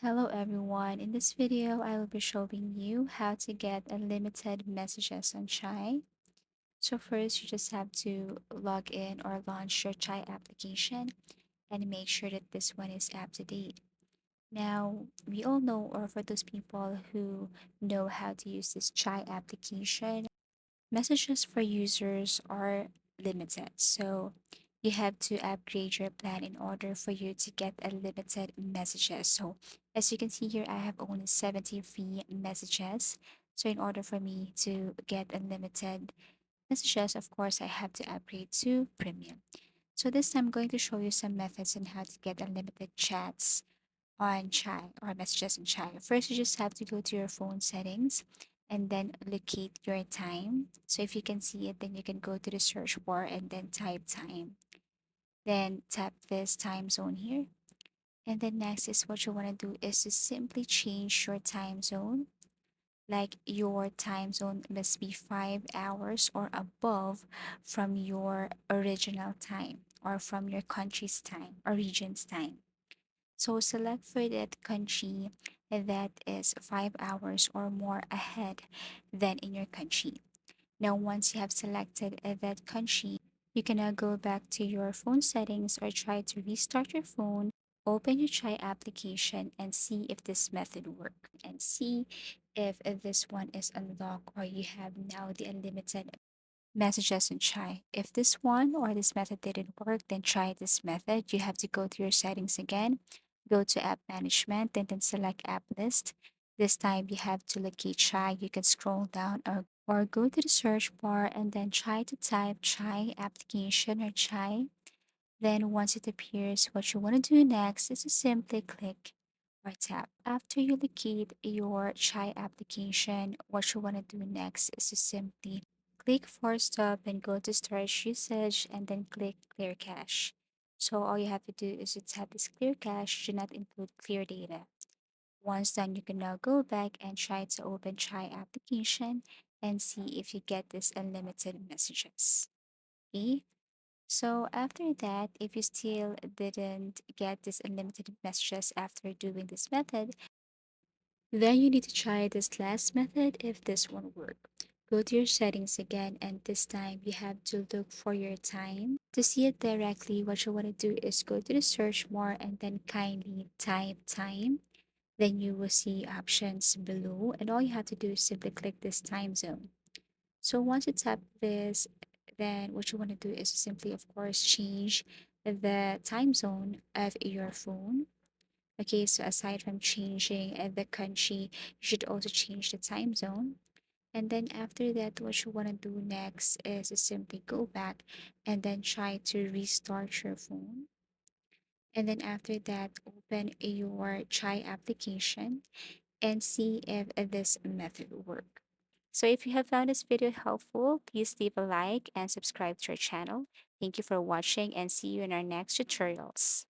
Hello everyone, in this video I will be showing you how to get unlimited messages on Chai. So first you just have to log in or launch your Chai application and make sure that this one is up to date. Now we all know, or for those people who know how to use this Chai application, messages for users are limited. So you have to upgrade your plan in order for you to get unlimited messages. So as you can see here, I have only 70 free messages. So in order for me to get unlimited messages, of course, I have to upgrade to premium. So this time I'm going to show you some methods on how to get unlimited chats on Chai or messages in Chai. First, you just have to go to your phone settings and then locate your time. So if you can see it, then you can go to the search bar and then type time. Then tap this time zone here. And then next is what you want to do is to simply change your time zone. Like your time zone must be 5 hours or above from your original time or from your country's time or region's time. So select for that country that is 5 hours or more ahead than in your country. Now, once you have selected that country, you can now go back to your phone settings or try to restart your phone, open your Try application, and see if this method works and see if this one is unlocked or you have now the unlimited messages in Chai. If this one or this method didn't work, then try this method. You have to go to your settings again, go to app management, and then select app list. This time you have to locate Chai. You can scroll down or go to the search bar and then try to type Chai application or Chai. Then once it appears, what you want to do next is to simply click or tap. After you locate your Chai application, what you want to do next is to simply click Force Stop and go to Storage Usage and then click Clear Cache. So all you have to do is to tap this Clear Cache, do not include clear data. Once done, you can now go back and try to open Chai application and see if you get this unlimited messages. Okay, so after that, if you still didn't get this unlimited messages after doing this method, then you need to try this last method if this won't work. Go to your settings again, and this time you have to look for your time. To see it directly, what you want to do is go to the search bar and then kindly type time. Then you will see options below, and all you have to do is simply click this time zone. So once you tap this, then what you want to do is simply, of course, change the time zone of your phone. Okay, so aside from changing the country, you should also change the time zone. And then after that, what you want to do next is to simply go back and then try to restart your phone. And then after that, open your Chai application and see if this method works. So if you have found this video helpful, please leave a like and subscribe to our channel. Thank you for watching and see you in our next tutorials.